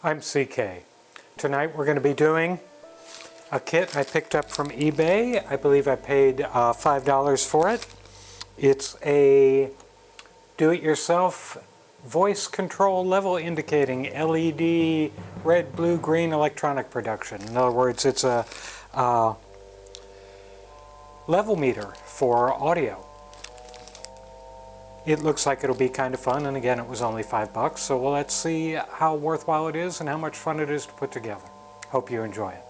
I'm CK. Tonight we're going to be doing a kit I picked up from eBay. I believe I paid $5 for it. It's a do-it-yourself voice control level indicating LED red, blue, green electronic production. In other words, it's a level meter for audio. It looks like it'll be kind of fun, and again, it was only $5, so let's see how worthwhile it is and how much fun it is to put together. Hope you enjoy it.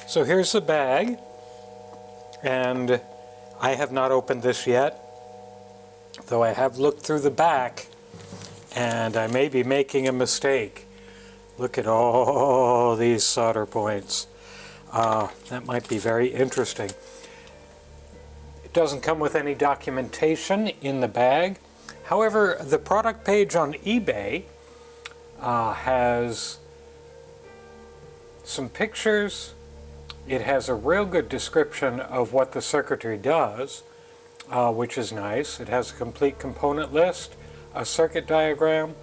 So here's the bag, and I have not opened this yet, though I have looked through the back, and I may be making a mistake. Look at all these solder points. That might be very interesting. It doesn't come with any documentation in the bag. However, the product page on eBay has some pictures. It has a real good description of what the circuitry does, which is nice. It has a complete component list, a circuit diagram,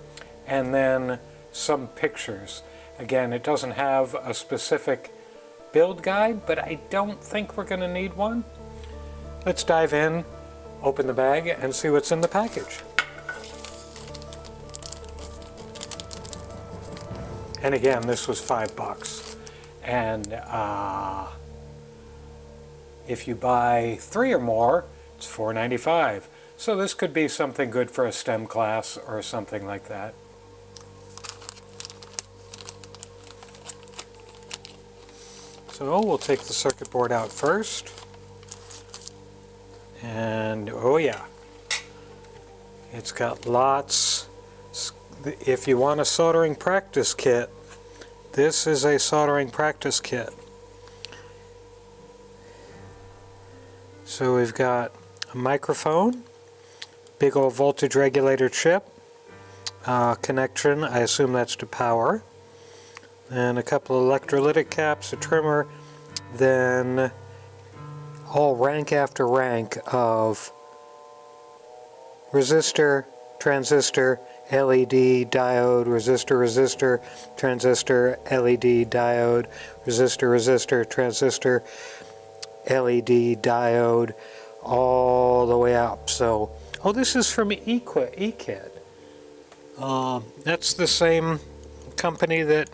and then some pictures. Again, it doesn't have a specific build guide, but I don't think we're going to need one. Let's dive in, open the bag, and see what's in the package. And again, this was $5. And if you buy 3 or more, it's $4.95. So this could be something good for a STEM class or something like that. So we'll take the circuit board out first. And oh yeah, it's got lots. If you want a soldering practice kit, this is a soldering practice kit. So we've got a microphone, big old voltage regulator chip, connection, I assume that's to power, and a couple of electrolytic caps, a trimmer, then all rank after rank of resistor, transistor, LED, diode, resistor, transistor, LED, diode, resistor, transistor, LED, diode, all the way up. So, oh, this is from eKit. That's the same company that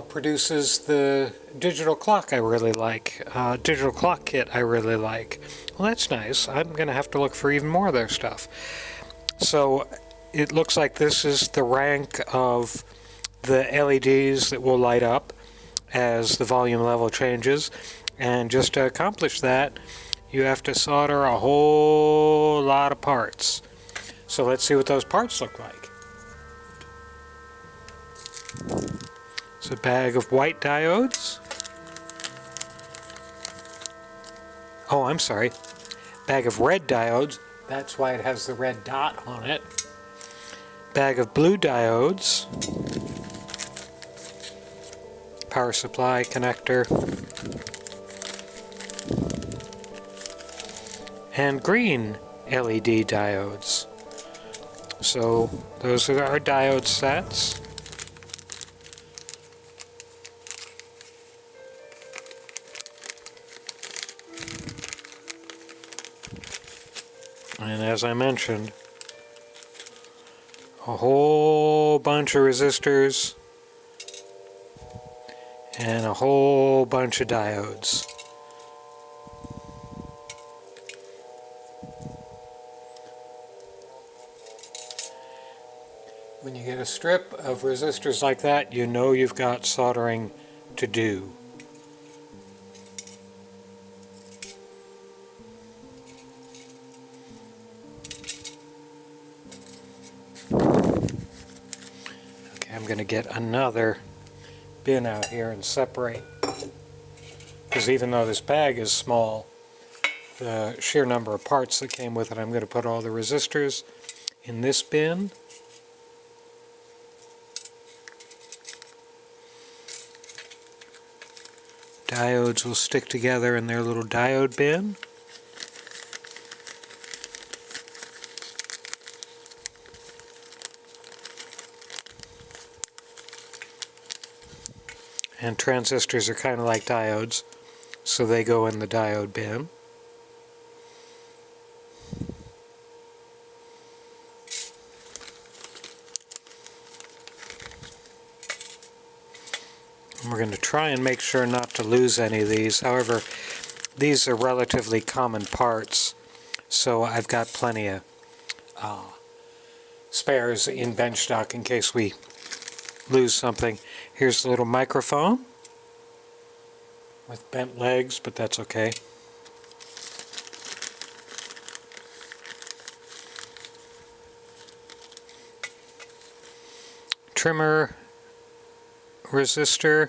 produces the digital clock I really like, digital clock kit I really like. Well, that's nice. I'm going to have to look for even more of their stuff. So it looks like this is the rank of the LEDs that will light up as the volume level changes. And just to accomplish that, you have to solder a whole lot of parts. So let's see what those parts look like. It's a bag of white diodes. Oh, I'm sorry. Bag of red diodes. That's why it has the red dot on it. Bag of blue diodes. Power supply connector. And green LED diodes. So those are our diode sets. And as I mentioned, a whole bunch of resistors and a whole bunch of diodes. When you get a strip of resistors like that, you know you've got soldering to do. I'm going to get another bin out here and separate, because even though this bag is small, the sheer number of parts that came with it, I'm going to put all the resistors in this bin. Diodes will stick together in their little diode bin. And transistors are kind of like diodes, so they go in the diode bin. And we're going to try and make sure not to lose any of these. However, these are relatively common parts, so I've got plenty of spares in bench stock in case we lose something. Here's the little microphone with bent legs, but that's okay. Trimmer, resistor,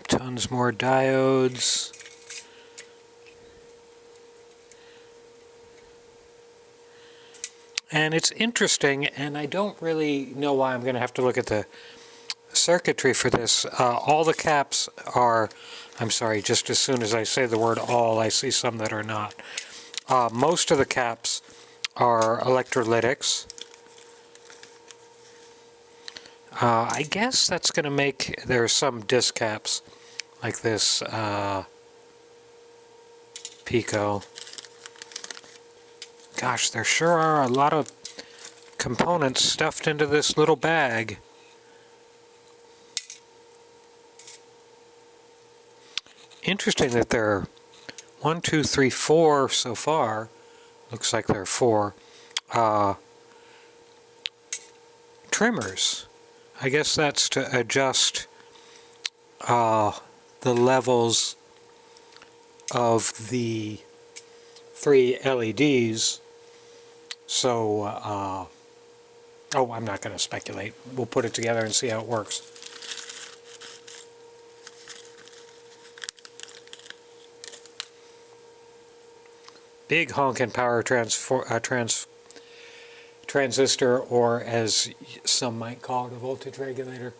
tons more diodes. And it's interesting, and I don't really know why. I'm going to have to look at the circuitry for this. All the caps are, I'm sorry, just as soon as I say the word all, I see some that are not. Most of the caps are electrolytics. I guess that's going to make, there are some disc caps, like this Pico. Gosh, there sure are a lot of components stuffed into this little bag. Interesting that there are 1, 2, 3, 4 so far. Looks like there are 4 trimmers. I guess that's to adjust the levels of the 3 LEDs. So, oh, I'm not going to speculate. We'll put it together and see how it works. Big honking power transistor, or as some might call it, a voltage regulator.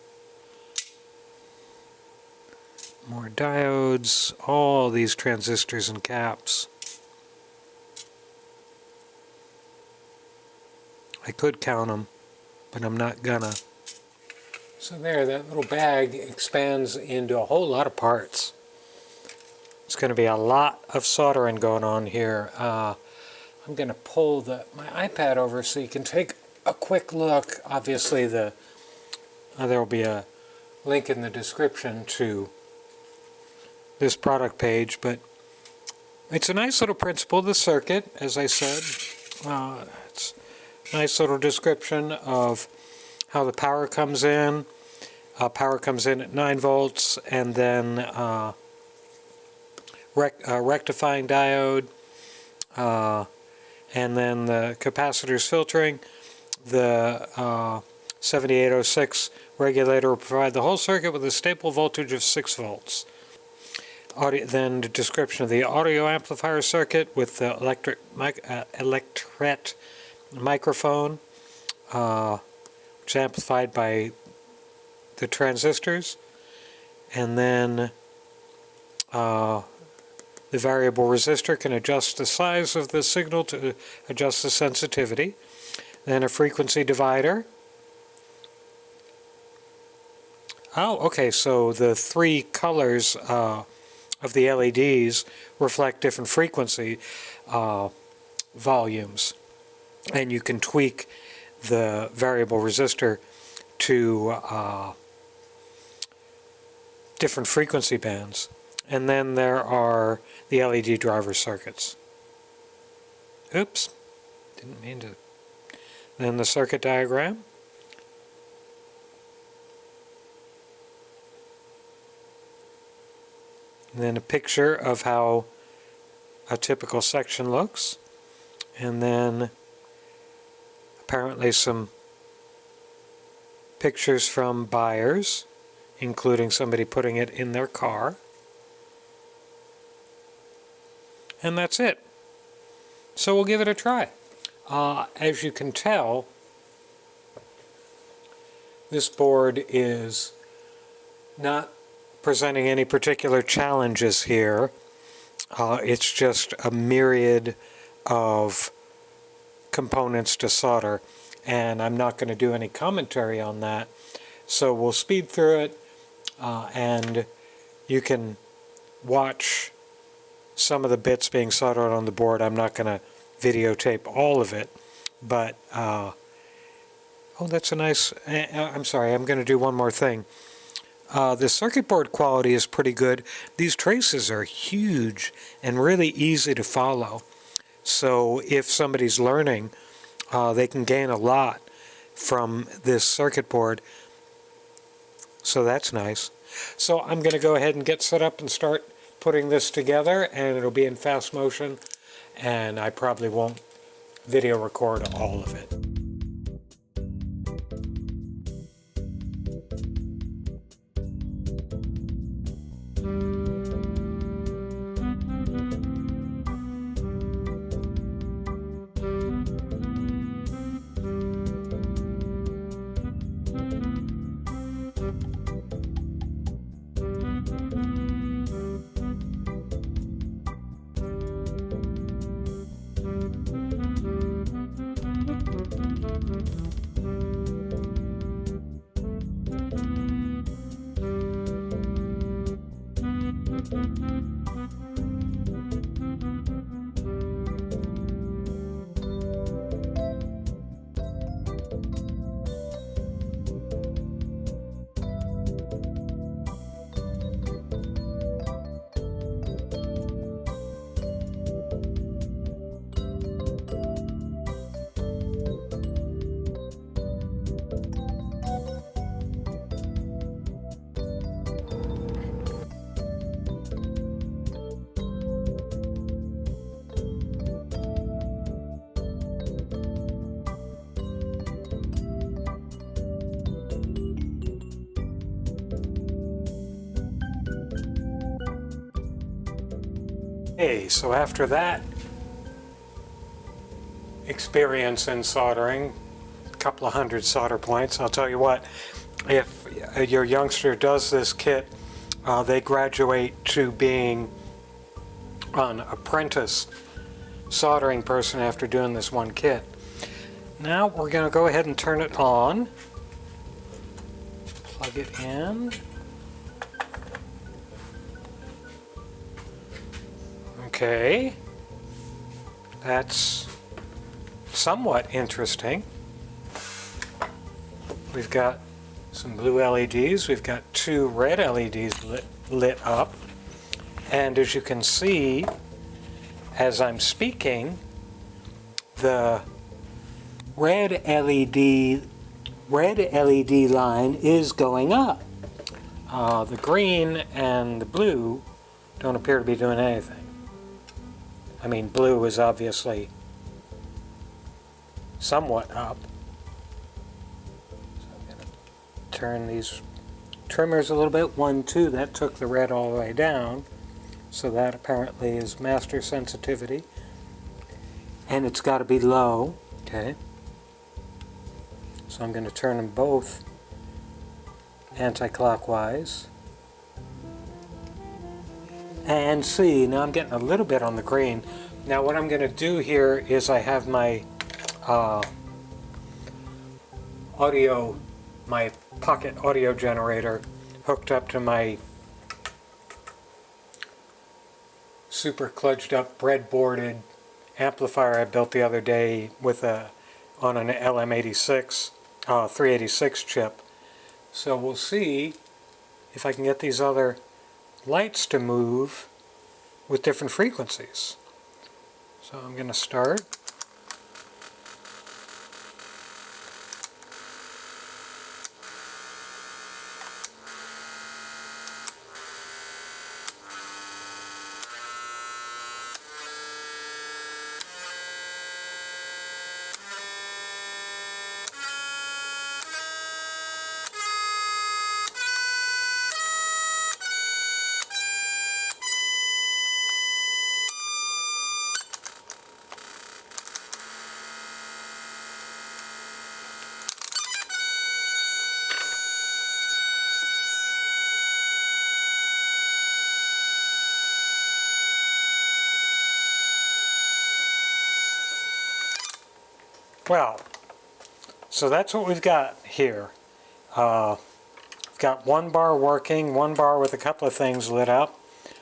More diodes, all these transistors and caps. I could count them, but I'm not gonna. So there, that little bag expands into a whole lot of parts. It's going to be a lot of soldering going on here. I'm going to pull my iPad over so you can take a quick look. Obviously, there will be a link in the description to this product page, but it's a nice little principle, the circuit, as I said. It's a nice little description of how the power comes in. Power comes in at 9 volts, and then rectifying diode, and then the capacitor's filtering. The 7806 regulator will provide the whole circuit with a stable voltage of 6 volts. Then the description of the audio amplifier circuit with the electret microphone, which is amplified by the transistors, and then the variable resistor can adjust the size of the signal to adjust the sensitivity. Then a frequency divider. Oh, okay, so the 3 colors of the LEDs reflect different frequency volumes, and you can tweak the variable resistor to different frequency bands. And then there are the LED driver circuits. Oops, didn't mean to. Then the circuit diagram. And then a picture of how a typical section looks. And then apparently some pictures from buyers, including somebody putting it in their car. And that's it. So we'll give it a try. As you can tell, this board is not presenting any particular challenges here. It's just a myriad of components to solder, and I'm not going to do any commentary on that. So we'll speed through it, and you can watch some of the bits being soldered on the board. I'm not going to videotape all of it, but oh, that's a nice, I'm sorry, I'm going to do one more thing. The circuit board quality is pretty good. These traces are huge and really easy to follow. So if somebody's learning, they can gain a lot from this circuit board. So that's nice. So I'm going to go ahead and get set up and start putting this together, and it'll be in fast motion, and I probably won't video record all of it. Okay, so after that experience in soldering, a couple of hundred solder points, I'll tell you what, if your youngster does this kit, they graduate to being an apprentice soldering person after doing this one kit. Now we're going to go ahead and turn it on, plug it in. Okay, that's somewhat interesting. We've got some blue LEDs, we've got two red LEDs lit up, and as you can see, as I'm speaking, the red LED line is going up. The green and the blue don't appear to be doing anything. I mean, blue is obviously somewhat up. So I'm going to turn these trimmers a little bit. 1, 2, that took the red all the way down. So that apparently is master sensitivity. And it's got to be low. Okay. So I'm going to turn them both anti-clockwise. And see, now I'm getting a little bit on the green. Now what I'm going to do here is I have my my pocket audio generator hooked up to my super kludged up breadboarded amplifier I built the other day with on an LM86 386 chip. So we'll see if I can get these other lights to move with different frequencies. So I'm going to start. Well, so that's what we've got here. got one bar working, one bar with a couple of things lit up,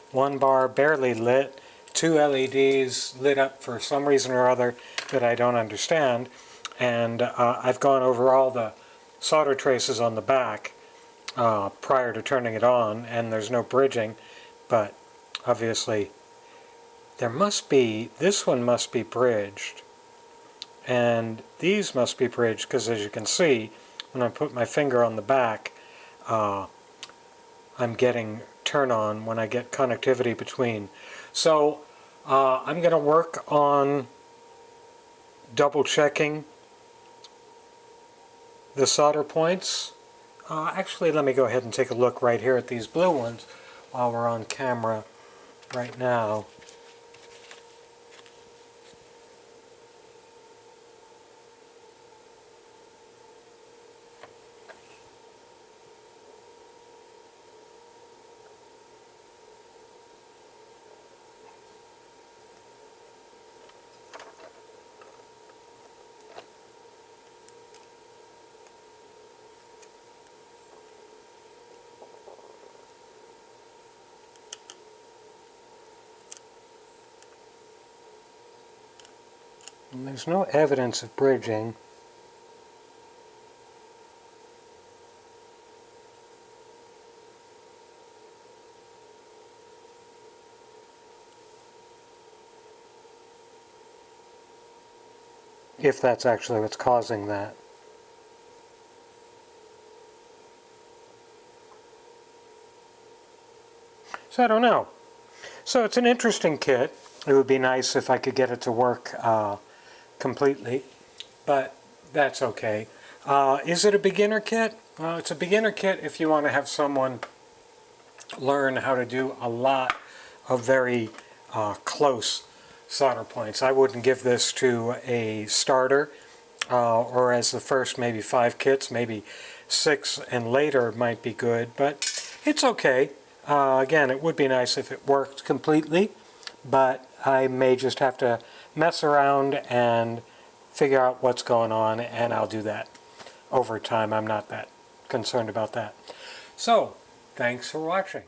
one bar barely lit, two LEDs lit up for some reason or other that I don't understand, and I've gone over all the solder traces on the back prior to turning it on, and there's no bridging, but obviously there must be, this one must be bridged, and these must be bridged, because as you can see, when I put my finger on the back, I'm getting turn on when I get connectivity between. So I'm going to work on double checking the solder points. Actually, let me go ahead and take a look right here at these blue ones while we're on camera right now. And there's no evidence of bridging. If that's actually what's causing that. So I don't know. So it's an interesting kit. It would be nice if I could get it to work completely, but that's okay. Is it a beginner kit? It's a beginner kit if you want to have someone learn how to do a lot of very close solder points. I wouldn't give this to a starter or as the first maybe 5 kits, maybe 6 and later might be good, but it's okay. Again, it would be nice if it worked completely, but I may just have to mess around and figure out what's going on, and I'll do that over time. I'm not that concerned about that. So, thanks for watching.